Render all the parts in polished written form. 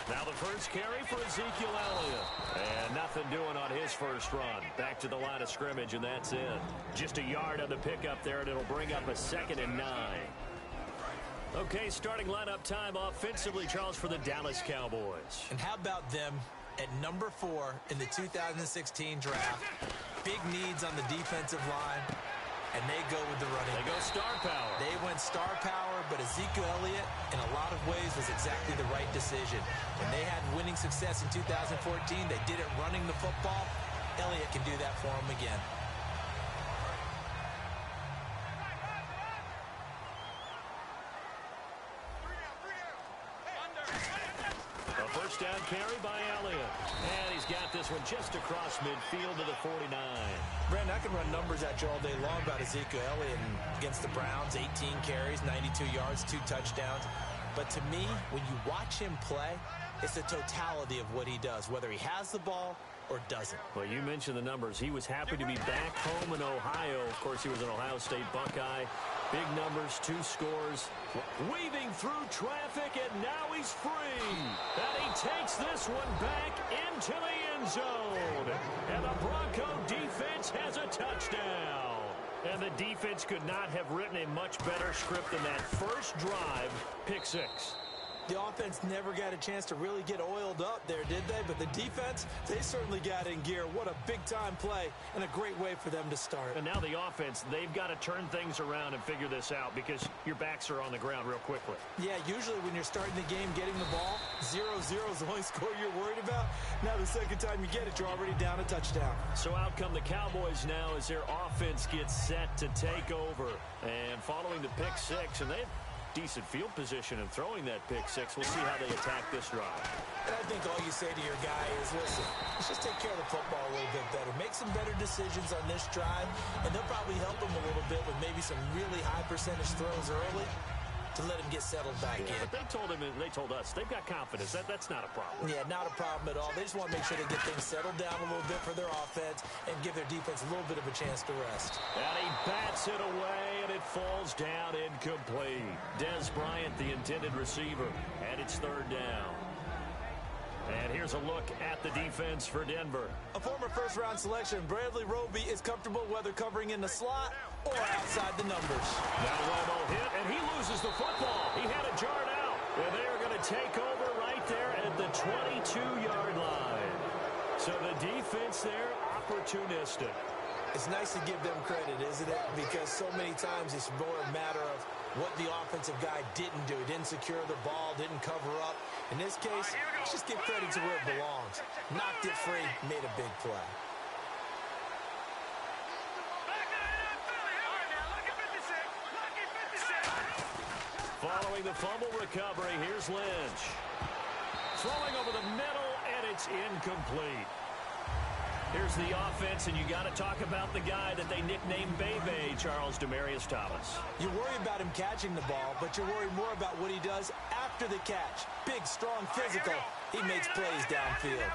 Now the first carry for Ezekiel Elliott. And nothing doing on his first run. Back to the line of scrimmage, and that's it. Just a yard on the pickup there, and it'll bring up a 2nd and 9. Okay, starting lineup time offensively, Charles, for the Dallas Cowboys. And how about them at number 4 in the 2016 draft? Big needs on the defensive line. And they go with the running. They go star power. They went star power, but Ezekiel Elliott, in a lot of ways, was exactly the right decision. When they had winning success in 2014, they did it running the football. Elliott can do that for them again. A first down carry by Elliott. And he's got this one just across midfield to the 49. Brandon, I can run numbers at you all day long about Ezekiel Elliott against the Browns. 18 carries, 92 yards, 2 touchdowns. But to me, when you watch him play, it's the totality of what he does, whether he has the ball or doesn't. Well, you mentioned the numbers. He was happy to be back home in Ohio. Of course, he was an Ohio State Buckeye. Big numbers, 2 scores. Weaving through traffic, and now he's free. And he takes this one back into the end zone. And the Bronco defense has a touchdown. And the defense could not have written a much better script than that first drive, pick 6. The offense never got a chance to really get oiled up there, did they? But the defense, they certainly got in gear. What a big-time play and a great way for them to start. And now the offense, they've got to turn things around and figure this out because your backs are on the ground real quickly. Yeah, usually when you're starting the game, getting the ball, 0-0 is the only score you're worried about. Now the second time you get it, you're already down a touchdown. So out come the Cowboys now as their offense gets set to take over. And following the pick 6, and they have decent field position and throwing that pick 6. We'll see how they attack this drive. And I think all you say to your guy is, listen, let's just take care of the football a little bit better. Make some better decisions on this drive, and they'll probably help him a little bit with maybe some really high percentage throws early to let him get settled back in. But they told him, and they told us, they've got confidence. That's not a problem. Yeah, not a problem at all. They just want to make sure they get things settled down a little bit for their offense and give their defense a little bit of a chance to rest. And he bats it away, and it falls down incomplete. Dez Bryant, the intended receiver, and it's 3rd down. And here's a look at the defense for Denver. A former first-round selection, Bradley Roby, is comfortable whether covering in the slot or outside the numbers. Now Romo hit, and he loses the football. He had it jarred out. And they are going to take over right there at the 22-yard line. So the defense there, opportunistic. It's nice to give them credit, isn't it? Because so many times it's more a matter of what the offensive guy didn't do. He didn't secure the ball, didn't cover up. In this case, let's just give credit to where it belongs. Knocked it free, made a big play. Following the fumble recovery, here's Lynch. Throwing over the middle, and it's incomplete. Here's the offense, and you got to talk about the guy that they nicknamed Bebe, Charles Demaryius Thomas. You worry about him catching the ball, but you worry more about what he does after the catch. Big, strong, physical. He makes plays downfield.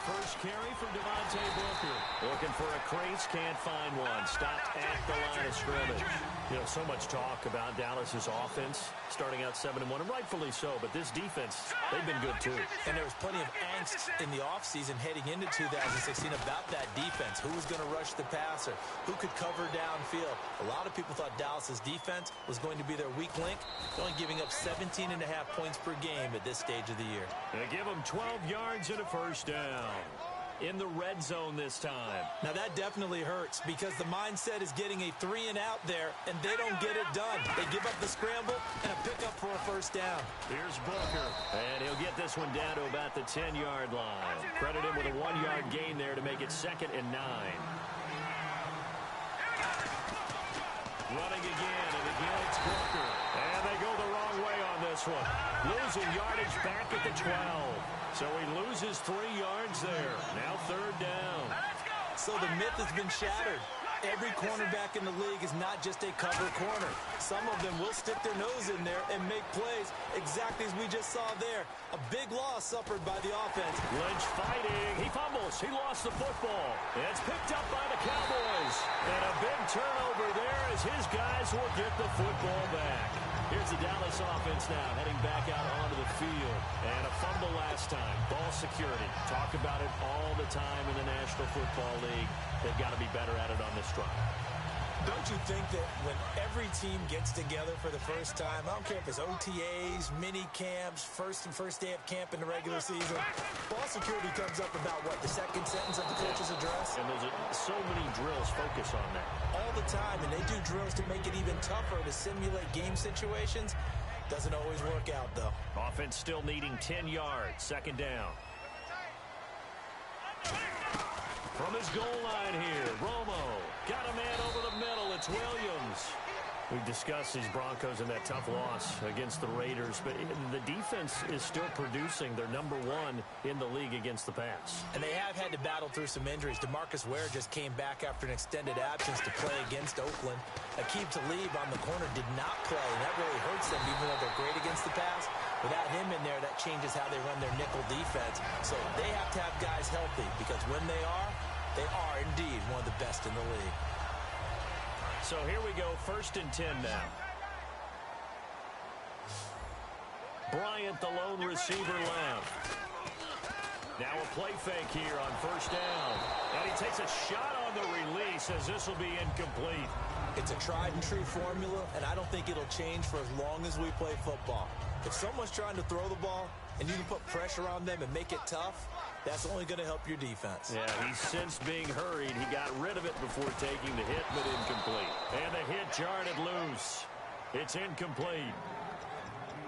First carry for Devontae Booker. Looking for a crease, can't find one. Stopped at the line of scrimmage. You know, so much talk about Dallas's offense starting out 7-1, and rightfully so, but this defense, they've been good too. And there was plenty of angst in the offseason heading into 2016 about that defense. Who was going to rush the passer? Who could cover downfield? A lot of people thought Dallas's defense was going to be their weak link. They're only giving up 17.5 points per game at this stage of the year. They give them 12 yards and a first down. In the red zone this time. Now that definitely hurts because the mindset is getting a 3-and-out there, and they don't get it done. They give up the scramble and a pickup for a first down. Here's Booker, and he'll get this one down to about the 10-yard line. Credit him with a 1-yard gain there to make it 2nd and 9. Running again, and again it's Booker. And they go the wrong way on this one. Losing yardage back at the 12. So he loses 3 yards there. Now 3rd down. So the myth has been shattered. Every cornerback in the league is not just a cover corner. Some of them will stick their nose in there and make plays exactly as we just saw there. A big loss suffered by the offense. Lynch fighting. He fumbles. He lost the football. It's picked up by the Cowboys. And a big turnover there as his guys will get the football back. Here's the Dallas offense now, heading back out onto the field. And a fumble last time. Ball security. Talk about it all the time in the National Football League. They've got to be better at it on this drive. Don't you think that when every team gets together for the first time, I don't care if it's OTAs, mini camps, first day of camp in the regular season, ball security comes up about, what, the second sentence of the coach's address? And there's so many drills focus on that. All the time, and they do drills to make it even tougher to simulate game situations. Doesn't always work out, though. Offense still needing 10 yards. Second down. From his goal line here, Romo got a man over the middle. It's Williams. We've discussed these Broncos in that tough loss against the Raiders, but the defense is still producing. They're number one in the league against the pass. And they have had to battle through some injuries. DeMarcus Ware just came back after an extended absence to play against Oakland. Aqib Talib on the corner did not play, and that really hurts them, even though they're great against the pass. Without him in there, that changes how they run their nickel defense. So they have to have guys healthy, because when they are indeed one of the best in the league. So here we go, 1st and 10 now. Bryant, the lone receiver, left. Now a play fake here on 1st down. And he takes a shot on the release as this will be incomplete. It's a tried and true formula, and I don't think it'll change for as long as we play football. If someone's trying to throw the ball and you can put pressure on them and make it tough, that's only going to help your defense. Yeah, he's sensed being hurried. He got rid of it before taking the hit, but incomplete. And the hit jarred it loose. It's incomplete.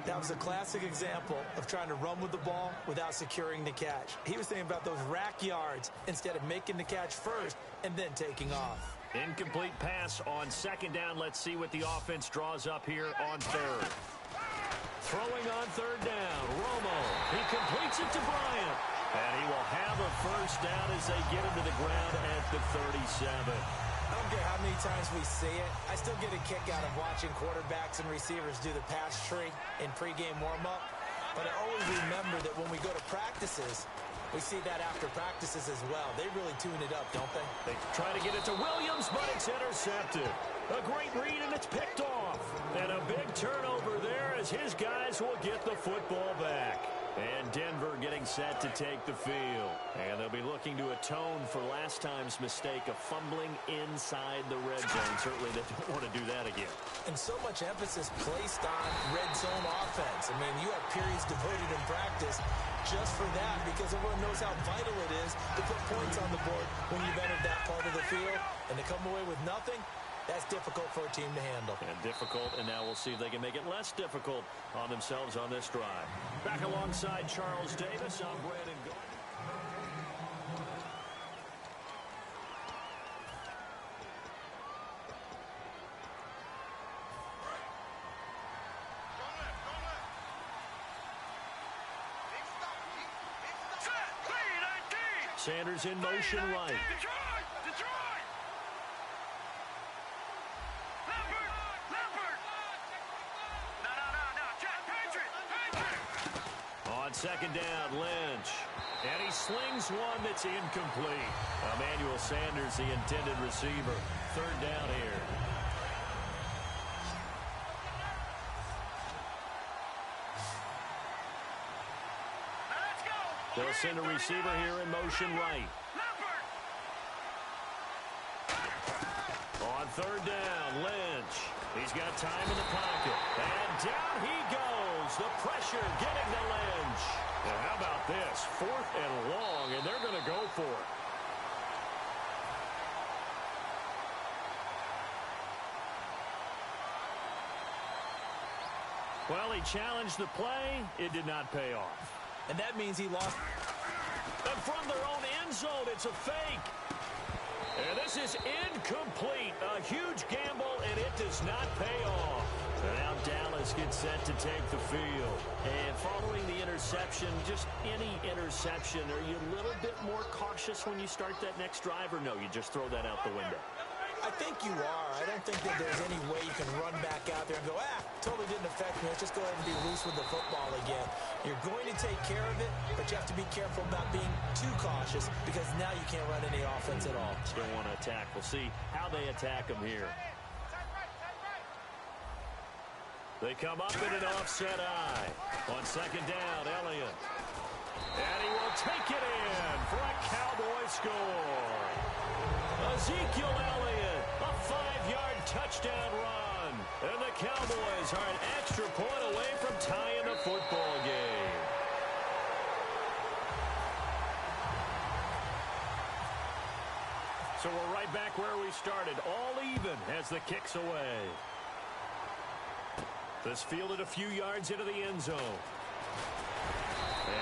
That was a classic example of trying to run with the ball without securing the catch. He was thinking about those rack yards instead of making the catch first and then taking off. Incomplete pass on 2nd down. Let's see what the offense draws up here on 3rd. Throwing on 3rd down. Romo. He completes it to Bryant. And he will have a 1st down as they get him to the ground at the 37. I don't care how many times we see it. I still get a kick out of watching quarterbacks and receivers do the pass tree in pregame warm-up. But I always remember that when we go to practices, we see that after practices as well. They really tune it up, don't they? They try to get it to Williams, but it's intercepted. A great read, and it's picked off. And a big turnover there as his guys will get the football back. And Denver getting set to take the field. And they'll be looking to atone for last time's mistake of fumbling inside the red zone. Certainly they don't want to do that again. And so much emphasis placed on red zone offense. I mean, you have periods devoted in practice just for that, because everyone knows how vital it is to put points on the board when you've entered that part of the field. And to come away with nothing, that's difficult for a team to handle. And difficult, and now we'll see if they can make it less difficult on themselves on this drive. Back alongside Charles Davis, I'm Brandon Gordon. Sanders in motion right. On 2nd down, Lynch. And he slings one that's incomplete. Emmanuel Sanders, the intended receiver. 3rd down here. They'll send a receiver here in motion right. On 3rd down, Lynch. He's got time in the pocket. And down he goes. The pressure getting to Lynch. And how about this? 4th and long, and they're going to go for it. Well, he challenged the play. It did not pay off. And that means he lost. And from their own end zone, it's a fake. And this is incomplete. A huge gamble, and it does not pay off. And now Dallas gets set to take the field. And following the interception, just any interception, are you a little bit more cautious when you start that next drive, or no, you just throw that out the window? I think you are. I don't think that there's any way you can run back out there and go, totally didn't affect me. Let's just go ahead and be loose with the football again. You're going to take care of it, but you have to be careful about being too cautious, because now you can't run any offense at all. Still want to attack. We'll see how they attack them here. They come up in an offset eye. On second down, Elliott. And he will take it in for a Cowboy score. Ezekiel Elliott, a 5-yard touchdown run. And the Cowboys are an extra point away from tying the football game. So we're right back where we started, all even as the kick's away. This fielded a few yards into the end zone.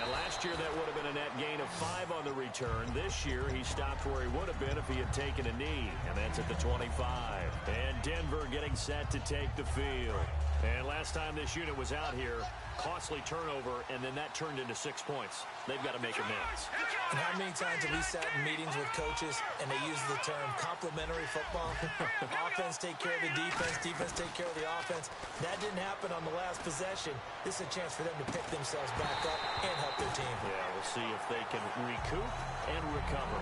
And last year that would have been a net gain of 5 on the return. This year he stopped where he would have been if he had taken a knee. And that's at the 25. And Denver getting set to take the field. And last time this unit was out here, costly turnover, and then that turned into 6 points. They've got to make amends. And how many times have we sat in meetings with coaches and they use the term complementary football? Offense take care of the defense, defense take care of the offense. That didn't happen on the last possession. This is a chance for them to pick themselves back up and help their team. Yeah, we'll see if they can recoup and recover.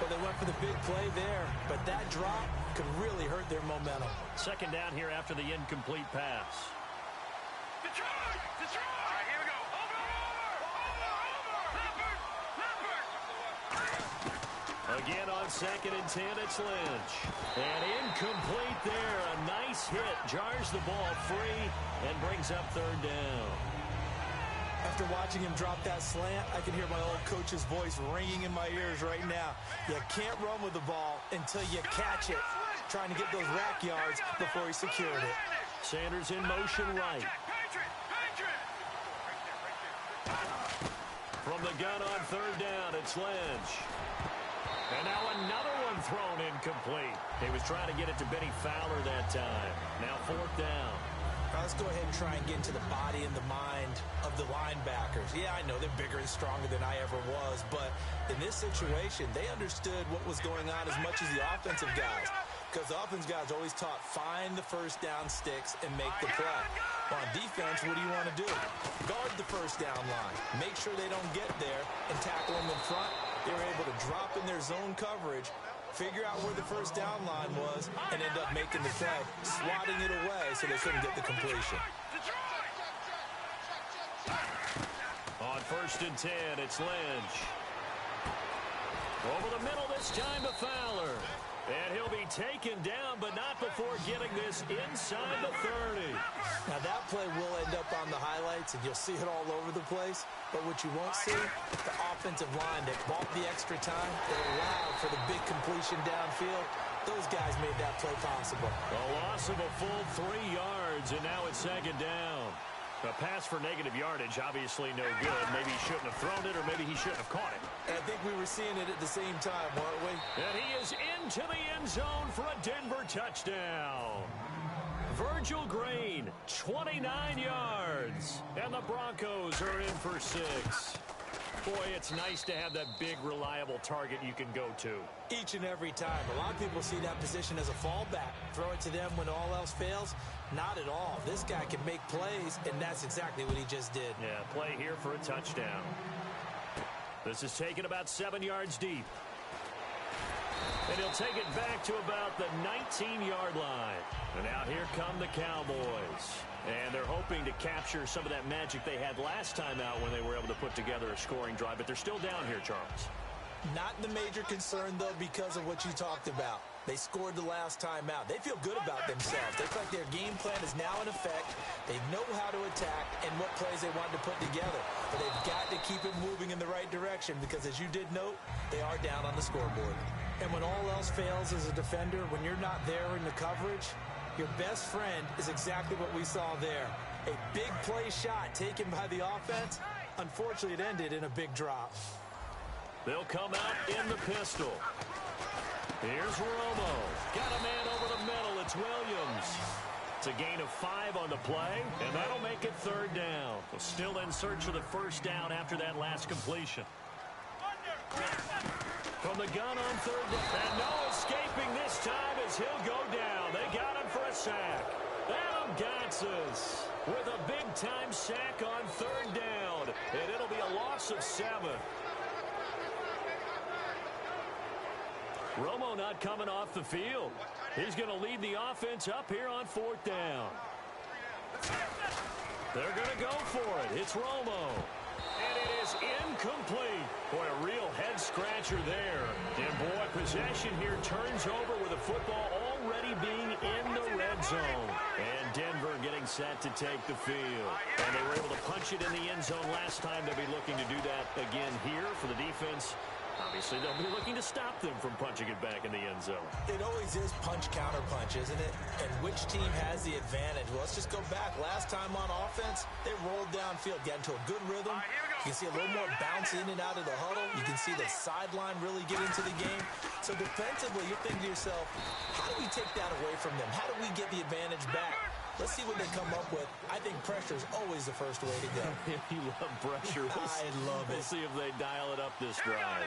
Well, they went for the big play there, but that drop could really hurt their momentum. Second down here after the incomplete pass. Detroit! Detroit! All right, here we go. Over! Again on second and 10, it's Lynch. And incomplete there. A nice hit. Jars the ball free and brings up third down. After watching him drop that slant, I can hear my old coach's voice ringing in my ears right now. You can't run with the ball until you catch it. Trying to get those rack yards before he secured it. Sanders in motion right. From the gun on third down, it's Lynch. And now another one thrown incomplete. He was trying to get it to Benny Fowler that time. Now fourth down. Let's go ahead and try and get into the body and the mind of the linebackers. Yeah, I know they're bigger and stronger than I ever was, but in this situation, they understood what was going on as much as the offensive guys. Because the offensive guys always taught, find the first down sticks and make the play. On defense, what do you want to do? Guard the first down line. Make sure they don't get there and tackle them in front. They were able to drop in their zone coverage, figure out where the first down line was, and end up making the play, swatting it away so they couldn't get the completion. On first and 10, it's Lynch. Over the middle this time to Fowler. And he'll be taken down, but not before getting this inside the 30. Now that play will end up on the highlights, and you'll see it all over the place. But what you won't see, the offensive line that bought the extra time, that allowed for the big completion downfield. Those guys made that play possible. A loss of a full 3 yards, and now it's second down. A pass for negative yardage, obviously no good. Maybe he shouldn't have thrown it, or maybe he shouldn't have caught it. And I think we were seeing it at the same time, weren't we? And he is into the end zone for a Denver touchdown. Virgil Green, 29 yards. And the Broncos are in for 6. Boy, it's nice to have that big, reliable target you can go to. Each and every time. A lot of people see that position as a fallback. Throw it to them when all else fails. Not at all. This guy can make plays, and that's exactly what he just did. Yeah, play here for a touchdown. This is taken about 7 yards deep. And he'll take it back to about the 19-yard line. And out here come the Cowboys. And they're hoping to capture some of that magic they had last time out when they were able to put together a scoring drive. But they're still down here, Charles. Not the major concern, though, because of what you talked about. They scored the last time out. They feel good about themselves. They feel like their game plan is now in effect. They know how to attack and what plays they want to put together. But they've got to keep it moving in the right direction because, as you did note, they are down on the scoreboard. And when all else fails as a defender, when you're not there in the coverage, your best friend is exactly what we saw there. A big play shot taken by the offense. Unfortunately, it ended in a big drop. They'll come out in the pistol. Here's Romo. Got a man over the middle. It's Williams. It's a gain of 5 on the play, and that'll make it third down. They're still in search of the first down after that last completion. From the gun on third down. And no escaping this time as he'll go down. They got him for a sack. Adam Gotsis with a big-time sack on third down. And it'll be a loss of 7. Romo not coming off the field. He's going to lead the offense up here on fourth down. They're going to go for it. It's Romo. And it is incomplete. Boy, a real head-scratcher there. And, boy, possession here turns over with the football already being in the red zone. And Denver getting set to take the field. And they were able to punch it in the end zone last time. They'll be looking to do that again here for the defense. Obviously, they'll be looking to stop them from punching it back in the end zone. It always is punch-counter-punch, isn't it? And which team has the advantage? Well, let's just go back. Last time on offense, they rolled downfield, got into a good rhythm. You can see a little more bounce in and out of the huddle. You can see the sideline really get into the game. So defensively, you're thinking to yourself, how do we take that away from them? How do we get the advantage back? Let's see what they come up with. I think pressure is always the first way to go. You love pressure. I love it. We'll see if they dial it up this drive.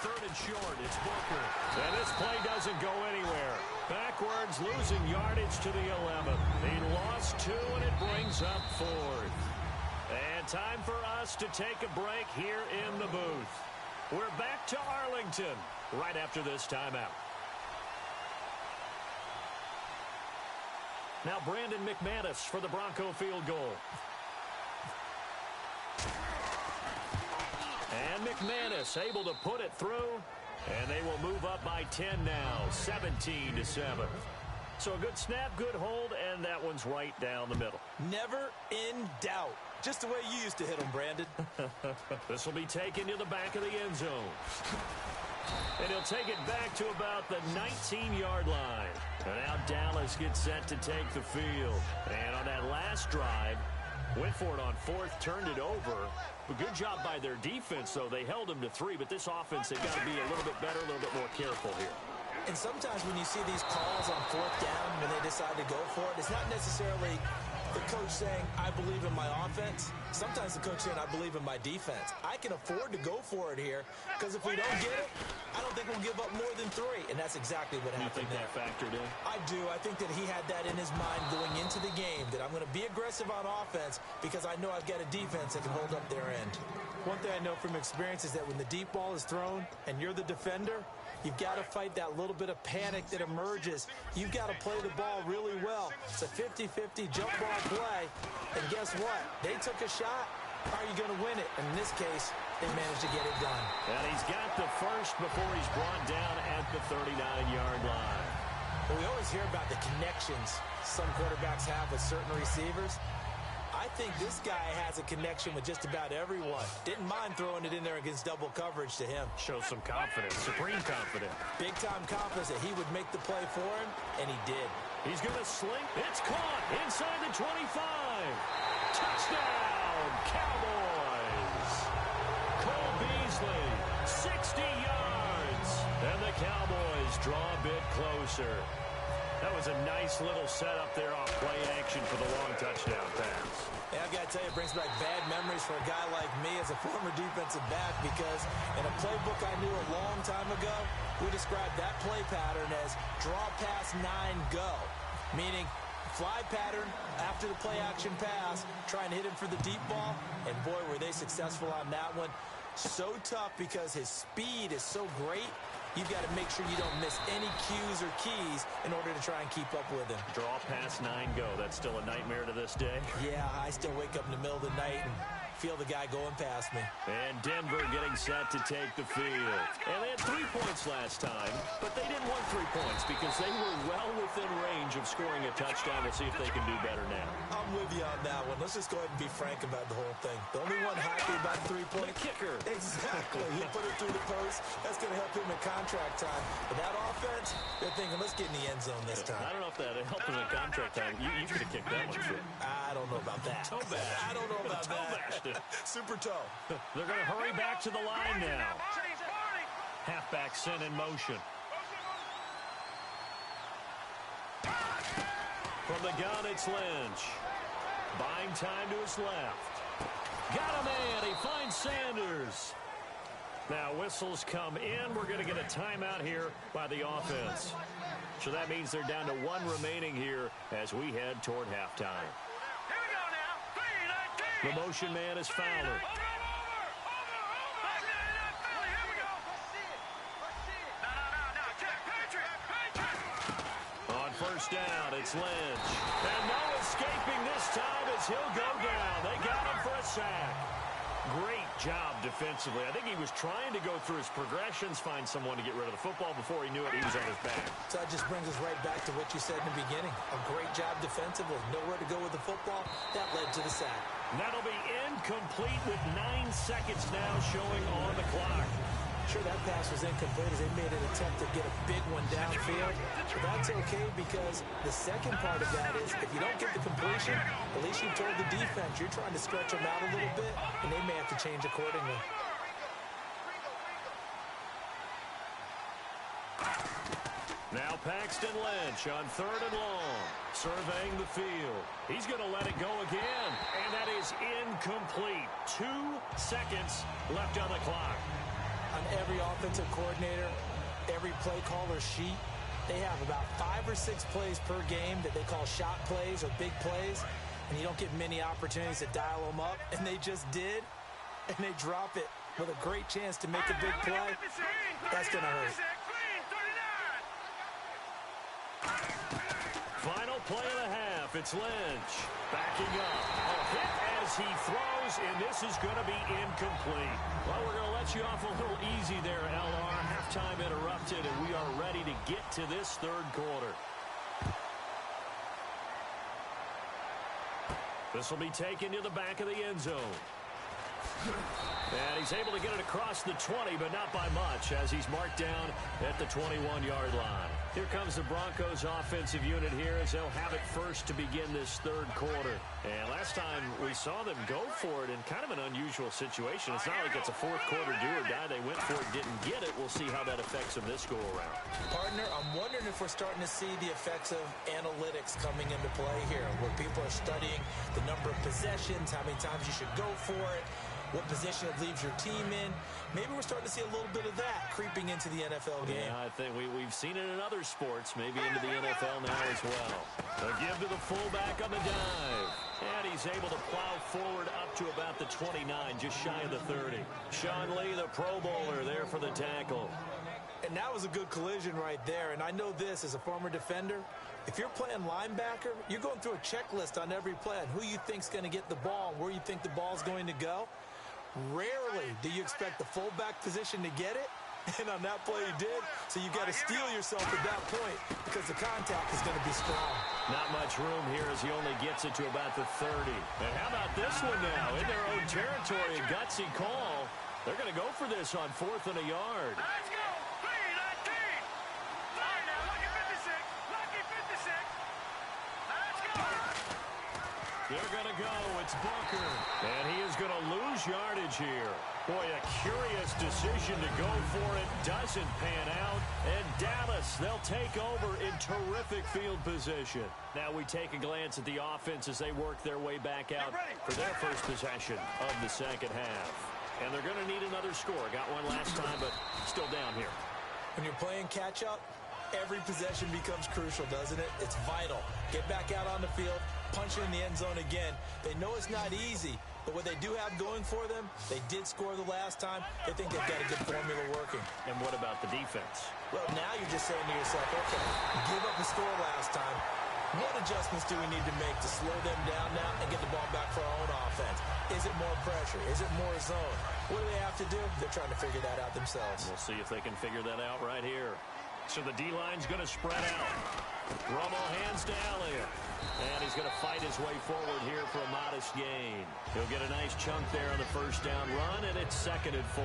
Third and short, it's Booker. And this play doesn't go anywhere. Backwards, losing yardage to the 11. He lost 2, and it brings up 4th. And time for us to take a break here in the booth. We're back to Arlington right after this timeout. Now Brandon McManus for the Bronco field goal. And McManus able to put it through. And they will move up by 10 now, 17-7. So a good snap, good hold, and that one's right down the middle. Never in doubt. Just the way you used to hit them, Brandon. This will be taken to the back of the end zone. And he'll take it back to about the 19-yard line. And now Dallas gets set to take the field. And on that last drive, went for it on 4th, turned it over. A good job by their defense, though. They held them to 3, but this offense, they've got to be a little bit better, a little bit more careful here. And sometimes when you see these calls on 4th down, when they decide to go for it, it's not necessarily the coach saying, I believe in my offense. Sometimes the coach saying, I believe in my defense. I can afford to go for it here because if we don't get it, I don't think we'll give up more than 3. And that's exactly what happened. You think that factored in? I do. I think that he had that in his mind going into the game, that I'm going to be aggressive on offense because I know I've got a defense that can hold up their end. One thing I know from experience is that when the deep ball is thrown and you're the defender, you've got to fight that little bit of panic that emerges. You've got to play the ball really well. It's a 50-50 jump ball play. And guess what? They took a shot. Are you going to win it? And in this case, they managed to get it done. And he's got the first before he's brought down at the 39-yard line. Well, we always hear about the connections some quarterbacks have with certain receivers. I think this guy has a connection with just about everyone. Didn't mind throwing it in there against double coverage to him. Shows some confidence, supreme confidence. Big-time confidence that he would make the play for him, and he did. He's going to sling. It's caught inside the 25. Touchdown, Cowboys. Cole Beasley, 60 yards. And the Cowboys draw a bit closer. That was a nice little setup there off play action for the long touchdown pass. Yeah, I got to tell you, it brings back bad memories for a guy like me as a former defensive back because in a playbook I knew a long time ago, we described that play pattern as draw pass 9 go, meaning fly pattern after the play action pass, try and hit him for the deep ball, and boy, were they successful on that one. So tough because his speed is so great. You've got to make sure you don't miss any cues or keys in order to try and keep up with him. Draw past 9 go. That's still a nightmare to this day. Yeah, I still wake up in the middle of the night and feel the guy going past me. And Denver getting set to take the field. And they had 3 points last time, but they didn't want 3 points because they were well within range of scoring a touchdown. We'll see if they can do better now. I'm with you on that one. Let's just go ahead and be frank about the whole thing. The only one happy about 3 points. The kicker. Exactly. He put it through the post. That's going to help him in contract time. But that offense, they're thinking, let's get in the end zone this time. I don't know if that helped him in contract time. You could have kicked that one, too. I don't know about that. Toe bash. I don't know about that. Super toe. They're going to hurry back to the line now. Halfback sent in motion. From the gun, it's Lynch. Buying time to his left. Got a man. He finds Sanders. Now whistles come in. We're going to get a timeout here by the offense. So that means they're down to 1 remaining here as we head toward halftime. The motion man is Fowler. On 1st first down. It's Lynch. And no escaping this time as he'll go down. They got him for a sack. Great job defensively. I think he was trying to go through his progressions, find someone to get rid of the football. Before he knew it, he was on his back. So that just brings us right back to what you said in the beginning. A great job defensively. Nowhere to go with the football. That led to the sack. That'll be incomplete with 9 seconds now showing on the clock. Sure, that pass was incomplete as they made an attempt to get a big one downfield. But that's okay because the second part of that is if you don't get the completion, at least you told the defense you're trying to stretch them out a little bit, and they may have to change accordingly. Now Paxton Lynch on 3rd and long, surveying the field. He's going to let it go again, and that is incomplete. 2 seconds left on the clock. On every offensive coordinator, every play caller sheet, they have about 5 or 6 plays per game that they call shot plays or big plays, and you don't get many opportunities to dial them up, and they just did, and they drop it with a great chance to make a big play. That's going to hurt. Final play of the half. It's Lynch backing up. A hit as he throws, and this is going to be incomplete. Well, we're going to let you off a little easy there, LR. Halftime interrupted, and we are ready to get to this 3rd quarter. This will be taken to the back of the end zone. And he's able to get it across the 20, but not by much, as he's marked down at the 21-yard line. Here comes the Broncos offensive unit here as they'll have it first to begin this 3rd quarter. And last time we saw them go for it in kind of an unusual situation. It's not like it's a 4th quarter do or die. They went for it, didn't get it. We'll see how that affects them this go-around. Partner, I'm wondering if we're starting to see the effects of analytics coming into play here, where people are studying the number of possessions, how many times you should go for it, what position it leaves your team in. Maybe we're starting to see a little bit of that creeping into the NFL game. Yeah, I think we've seen it in other sports, maybe into the NFL now as well. A give to the fullback on the dive. And he's able to plow forward up to about the 29, just shy of the 30. Sean Lee, the Pro Bowler, there for the tackle. And that was a good collision right there. And I know this as a former defender. If you're playing linebacker, you're going through a checklist on every play on who you think's going to get the ball and where you think the ball's going to go. Rarely do you expect the fullback position to get it. And on that play he did. So you got to steel yourself at that point because the contact is going to be strong. Not much room here as he only gets it to about the 30. And how about this one now? In their own territory, a gutsy call. They're going to go for this on 4th and a yard. Let's go! 3-19! All right, now, lucky 56. Lucky 56. Let's go! They're going to go. It's Booker. And he is going to lose yardage here. Boy, a curious decision to go for it. Doesn't pan out. And Dallas, they'll take over in terrific field position. Now we take a glance at the offense as they work their way back out for their first possession of the 2nd half. And they're going to need another score. Got one last time, but still down here. When you're playing catch-up, every possession becomes crucial, doesn't it? It's vital. Get back out on the field, punch it in the end zone again. They know it's not easy, but what they do have going for them, they did score the last time. They think they've got a good formula working. And what about the defense? Well, now you're just saying to yourself, okay, give up the score last time. What adjustments do we need to make to slow them down now and get the ball back for our own offense? Is it more pressure? Is it more zone? What do they have to do? They're trying to figure that out themselves. We'll see if they can figure that out right here. So the D-line's going to spread out. Romo hands to Elliott. And he's going to fight his way forward here for a modest gain. He'll get a nice chunk there on the first down run, and it's 2nd and 4.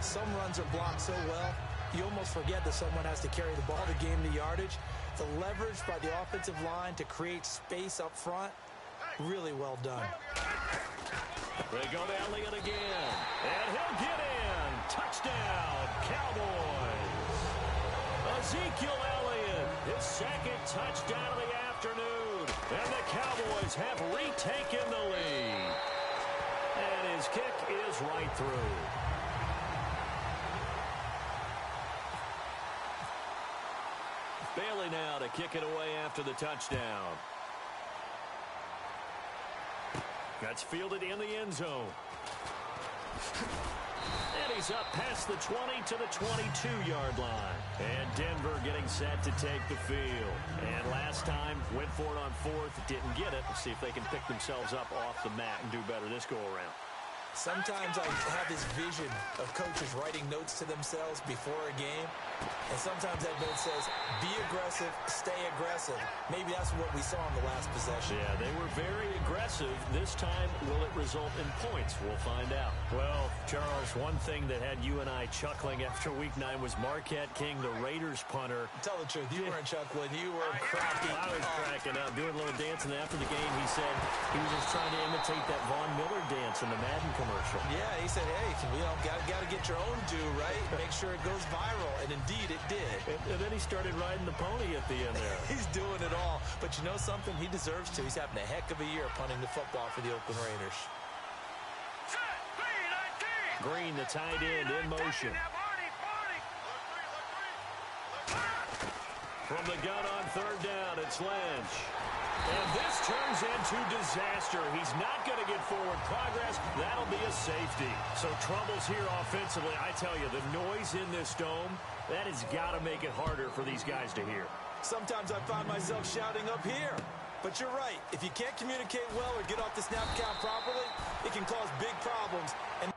Some runs are blocked so well, you almost forget that someone has to carry the ball to gain the yardage. The leverage by the offensive line to create space up front, really well done. They go to Elliott again, and he'll get in. Touchdown, Cowboys. Ezekiel Elliott, his 2nd touchdown of the afternoon, and the Cowboys have retaken the lead. And his kick is right through. Bailey now to kick it away after the touchdown. That's fielded in the end zone. And he's up past the 20 to the 22-yard line. And Denver getting set to take the field. And last time, went for it on fourth, didn't get it. Let's see if they can pick themselves up off the mat and do better this go-around. Sometimes I have this vision of coaches writing notes to themselves before a game, and sometimes that note says, be aggressive, stay aggressive. Maybe that's what we saw in the last possession. Yeah, they were very aggressive. This time, will it result in points? We'll find out. Well, Charles, one thing that had you and I chuckling after Week 9 was Marquette King, the Raiders punter. Tell the truth, you weren't chuckling. You were cracking up. I was cracking up, doing a little dance, and after the game, he said he was just trying to imitate that Von Miller dance in the Madden commercial. Yeah, he said, hey, got to get your own due, right? Make sure it goes viral, and indeed it did. And then he started riding the pony at the end there. He's doing it all. But you know something? He deserves to. He's having a heck of a year punting the football for the Oakland Raiders. Green, the tight end, in motion. From the gun on third down, it's Lynch. And this turns into disaster. He's not going to get forward progress. That'll be a safety. So troubles here offensively. I tell you, the noise in this dome, that has got to make it harder for these guys to hear. Sometimes I find myself shouting up here. But you're right. If you can't communicate well or get off the snap count properly, it can cause big problems. And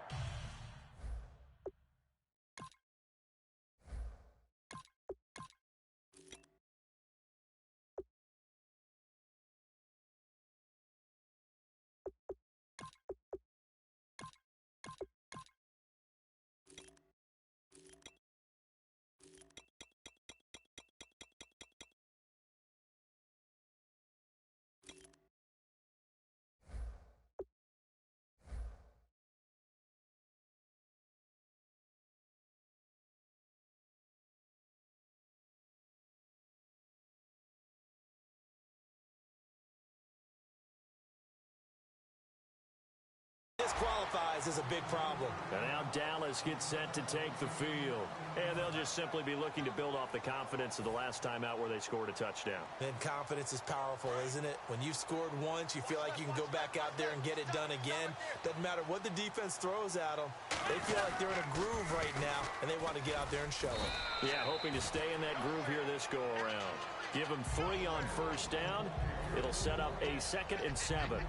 qualifies as a big problem. And now Dallas gets set to take the field. And they'll just simply be looking to build off the confidence of the last time out where they scored a touchdown. And confidence is powerful, isn't it? When you've scored once, you feel like you can go back out there and get it done again. Doesn't matter what the defense throws at them. They feel like they're in a groove right now, and they want to get out there and show it. Yeah, hoping to stay in that groove here this go-around. Give them 3 on first down. It'll set up a 2nd and 7.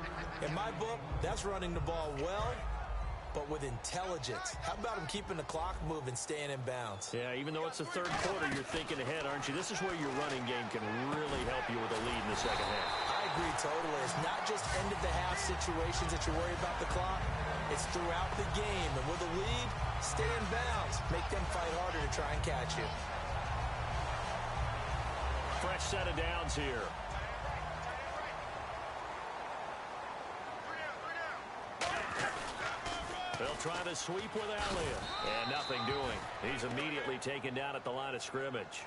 In my book, that's running the ball well, but with intelligence. How about him keeping the clock moving, staying in bounds? Yeah, even though it's the third quarter, you're thinking ahead, aren't you? This is where your running game can really help you with a lead in the second half. I agree totally. It's not just end-of-the-half situations that you worry about the clock. It's throughout the game. And with a lead, stay in bounds. Make them fight harder to try and catch you. Fresh set of downs here. They'll try to sweep with Elliott. And nothing doing. He's immediately taken down at the line of scrimmage.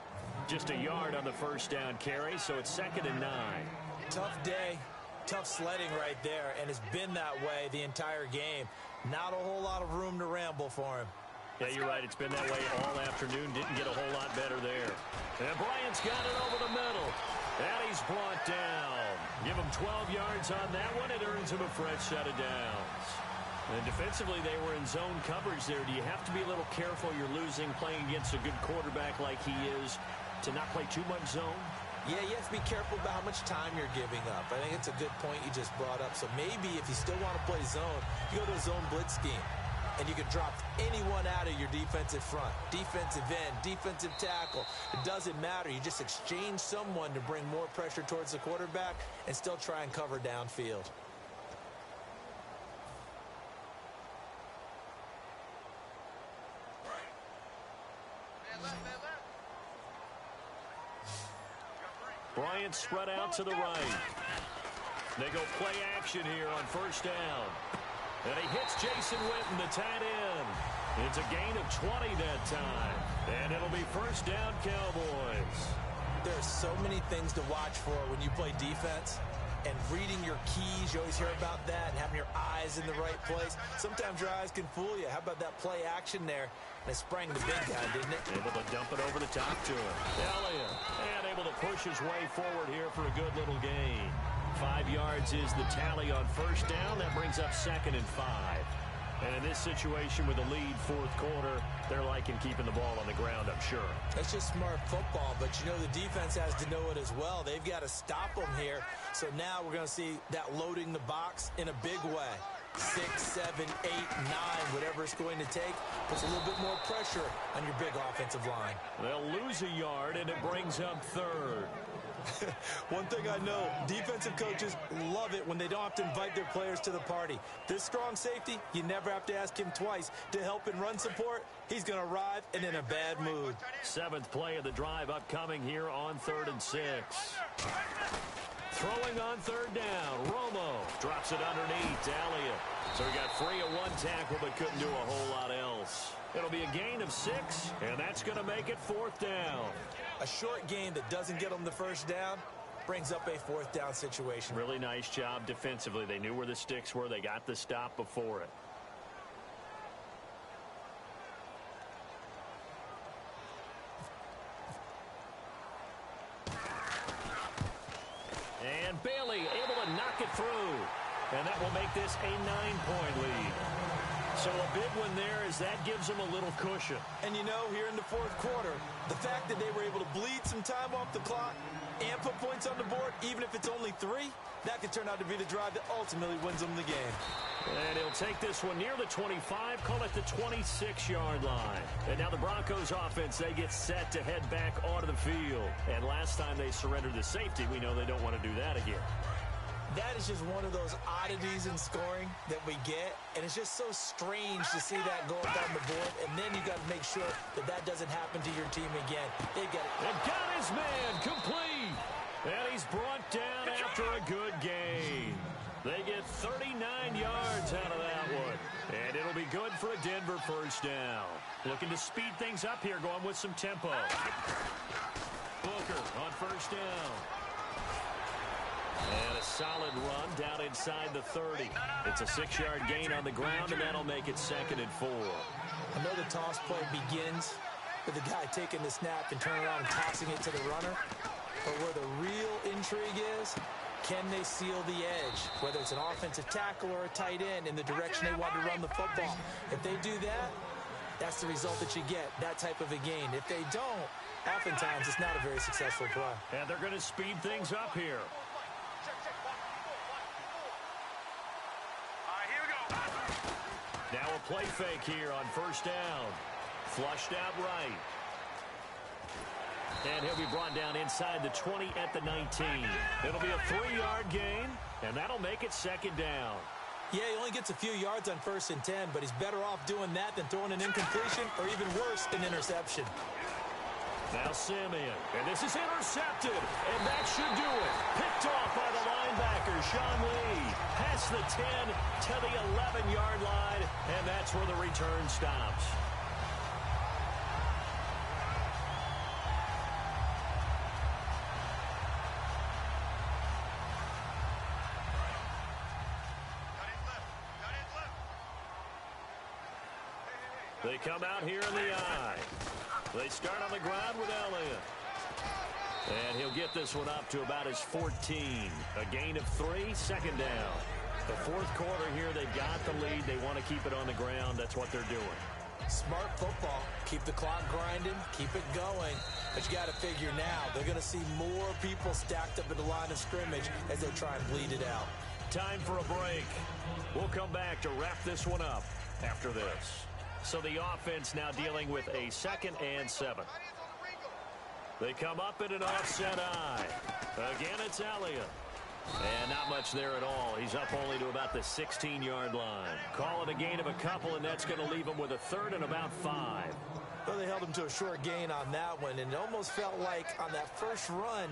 Just a yard on the first down carry, so it's 2nd and 9. Tough day. Tough sledding right there, and it's been that way the entire game. Not a whole lot of room to ramble for him. Yeah, you're right. It's been that way all afternoon. Didn't get a whole lot better there. And Bryant's got it over the middle. And he's brought down. Give him 12 yards on that one. It earns him a fresh set of downs. And defensively, they were in zone coverage there. Do you have to be a little careful? You're losing playing against a good quarterback like he is to not play too much zone? Yeah, you have to be careful about how much time you're giving up. I think it's a good point you just brought up. So maybe if you still want to play zone, you go to a zone blitz scheme. And you can drop anyone out of your defensive front. Defensive end, defensive tackle. It doesn't matter. You just exchange someone to bring more pressure towards the quarterback and still try and cover downfield. Bryant spread out to the right. They go play action here on first down. And he hits Jason Witten, the tight end. It's a gain of 20 that time. And it'll be first down, Cowboys. There's so many things to watch for when you play defense. And reading your keys, you always hear about that, and having your eyes in the right place. Sometimes your eyes can fool you. How about that play action there? And it sprang the big guy, didn't it? Able to dump it over the top to him. Elliott, and able to push his way forward here for a good little gain. 5 yards is the tally on first down. That brings up 2nd and 5. And In this situation with a lead fourth quarter, they're liking keeping the ball on the ground, I'm sure. That's just smart football, but you know the defense has to know it as well. They've got to stop them here. So now we're going to see that loading the box in a big way. 6, 7, 8, 9, whatever it's going to take, puts a little bit more pressure on your big offensive line. They'll lose a yard, and it brings up third. One thing I know, defensive coaches love it when they don't have to invite their players to the party. This strong safety, you never have to ask him twice to help in run support. He's going to arrive and in a bad mood. 7th play of the drive upcoming here on 3rd and 6. Throwing on 3rd down. Romo drops it underneath to Elliott. So he got free of one tackle but couldn't do a whole lot else. It'll be a gain of 6, and that's going to make it 4th down. A short gain that doesn't get them the first down brings up a 4th down situation. Really nice job defensively. They knew where the sticks were. They got the stop before it. And Bailey able to knock it through. And that will make this a 9-point lead. So a big one there as that gives them a little cushion. And you know, here in the 4th quarter, the fact that they were able to bleed some time off the clock and put points on the board, even if it's only 3, that could turn out to be the drive that ultimately wins them the game. And he'll take this one near the 25, call it the 26-yard line. And now the Broncos offense, they get set to head back onto the field. And last time they surrendered the safety, we know they don't want to do that again. That is just one of those oddities in scoring that we get, and it's just so strange to see that go up on the board, and then you got to make sure that that doesn't happen to your team again. They got it. And got his man complete, and he's brought down after a good gain. They get 39 yards out of that one, and it'll be good for a Denver first down. Looking to speed things up here, going with some tempo. Booker on first down. And a solid run down inside the 30. It's a 6-yard gain on the ground, and that'll make it 2nd and 4. I know the toss play begins with the guy taking the snap and turning around and tossing it to the runner. But where the real intrigue is, can they seal the edge? Whether it's an offensive tackle or a tight end in the direction they want to run the football. If they do that, that's the result that you get, that type of a gain. If they don't, oftentimes it's not a very successful play. And they're going to speed things up here. Now a play fake here on first down. Flushed out right. And he'll be brought down inside the 20 at the 19. It'll be a 3-yard gain, and that'll make it 2nd down. Yeah, he only gets a few yards on 1st and 10, but he's better off doing that than throwing an incompletion or even worse, an interception. Now Simeon, and this is intercepted, and that should do it. Picked off by the linebacker, Sean Lee. Past the 10 to the 11-yard line, and that's where the return stops. They come out here in the eye. They start on the ground with Elliott. And he'll get this one up to about his 14. A gain of 3, 2nd down. The 4th quarter here, they've got the lead. They want to keep it on the ground. That's what they're doing. Smart football. Keep the clock grinding. Keep it going. But you got to figure now, they're going to see more people stacked up at the line of scrimmage as they try and bleed it out. Time for a break. We'll come back to wrap this one up after this. So the offense now dealing with a 2nd and 7. They come up in an offset eye. Again, it's Elliott. And not much there at all. He's up only to about the 16-yard line. Call it a gain of a couple, and that's going to leave him with a 3rd and about 5. Well, they held him to a short gain on that one, and it almost felt like on that first run,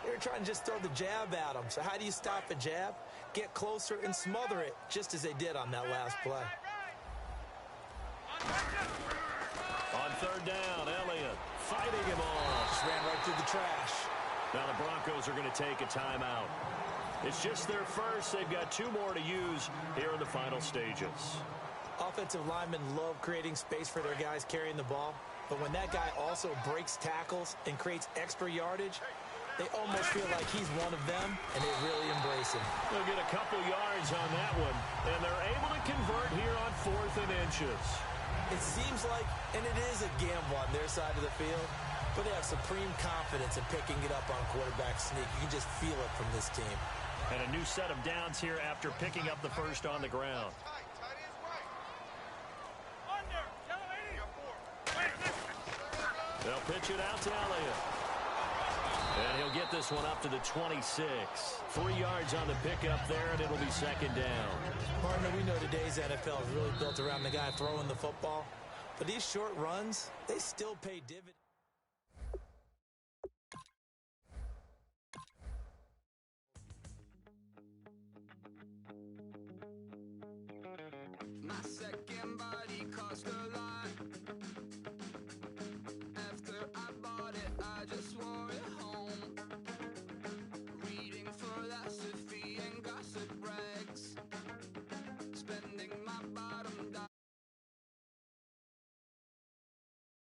they were trying to just throw the jab at him. So how do you stop a jab? Get closer and smother it, just as they did on that last play. On 3rd down, Elliott fighting him off. Just ran right through the trash. Now the Broncos are going to take a timeout. It's just their first. They've got 2 more to use here in the final stages. Offensive linemen love creating space for their guys carrying the ball. But when that guy also breaks tackles and creates extra yardage, they almost feel like he's one of them, and they really embrace him. They'll get a couple yards on that one, and they're able to convert here on 4th and trenches. It seems like, and it is a gamble on their side of the field, but they have supreme confidence in picking it up on quarterback sneak. You can just feel it from this team. And a new set of downs here after picking up the first on the ground. They'll pitch it out to Elliott. And he'll get this one up to the 26. 3 yards on the pickup there, and it'll be second down. Partner, we know today's NFL is really built around the guy throwing the football. But these short runs, they still pay dividends.